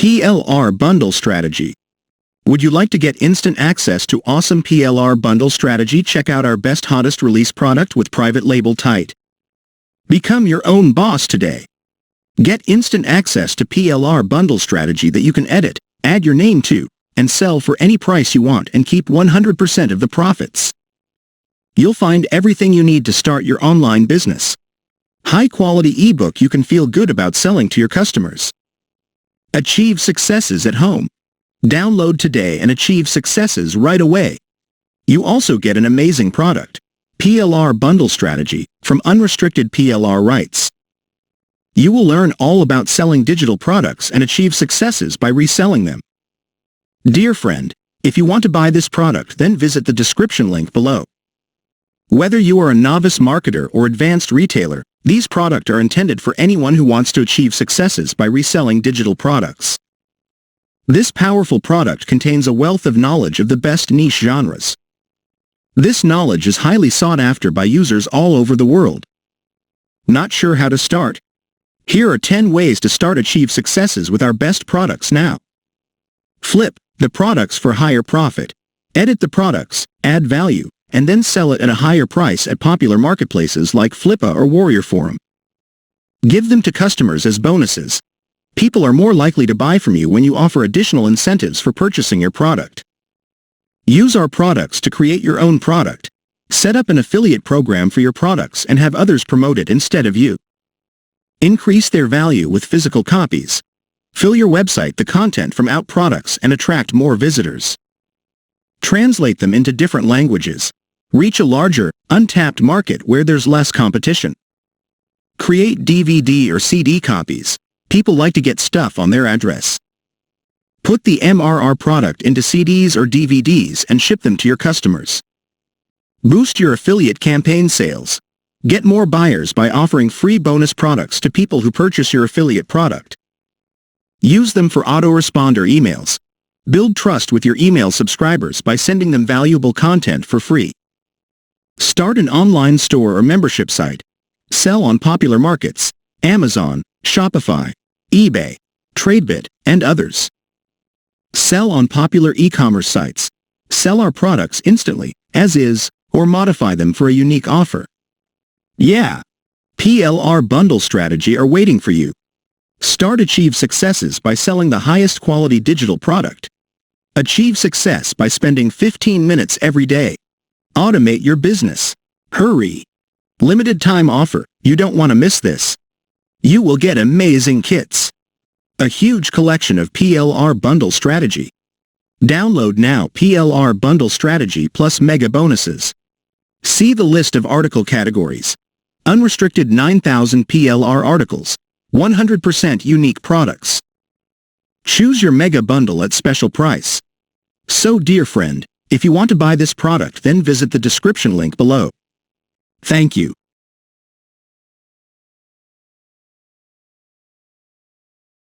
PLR Bundle Strategy. Would you like to get instant access to awesome PLR Bundle Strategy? Check out our best hottest release product with private label tight. Become your own boss today. Get instant access to PLR Bundle Strategy that you can edit, add your name to, and sell for any price you want and keep 100% of the profits. You'll find everything you need to start your online business. High-quality ebook you can feel good about selling to your customers. Achieve successes at home. Download today and achieve successes right away. You also get an amazing product, PLR Bundle Strategy, from unrestricted PLR rights. You will learn all about selling digital products and achieve successes by reselling them. Dear friend, if you want to buy this product, then visit the description link below. Whether you are a novice marketer or advanced retailer, these products are intended for anyone who wants to achieve successes by reselling digital products. This powerful product contains a wealth of knowledge of the best niche genres. This knowledge is highly sought after by users all over the world. Not sure how to start? Here are 10 ways to start achieve successes with our best products now. Flip the products for higher profit. Edit the products, add value, and then sell it at a higher price at popular marketplaces like Flippa or Warrior Forum. Give them to customers as bonuses. People are more likely to buy from you when you offer additional incentives for purchasing your product. Use our products to create your own product. Set up an affiliate program for your products and have others promote it instead of you. Increase their value with physical copies. Fill your website with content from out products and attract more visitors. Translate them into different languages. Reach a larger, untapped market where there's less competition. Create DVD or CD copies. People like to get stuff on their address. Put the MRR product into CDs or DVDs and ship them to your customers. Boost your affiliate campaign sales. Get more buyers by offering free bonus products to people who purchase your affiliate product. Use them for autoresponder emails. Build trust with your email subscribers by sending them valuable content for free. Start an online store or membership site. Sell on popular markets, Amazon, Shopify, eBay, TradeBit, and others. Sell on popular e-commerce sites. Sell our products instantly, as is, or modify them for a unique offer. Yeah! PLR Bundle Strategy are waiting for you. Start achieve successes by selling the highest quality digital product. Achieve success by spending 15 minutes every day. Automate your business. Hurry! Limited time offer. You don't want to miss this. You will get amazing kits. A huge collection of PLR Bundle Strategy. Download now PLR Bundle Strategy plus mega bonuses. See the list of article categories. Unrestricted 9,000 PLR articles. 100% unique products. Choose your mega bundle at special price. So dear friend, if you want to buy this product, then visit the description link below. Thank you.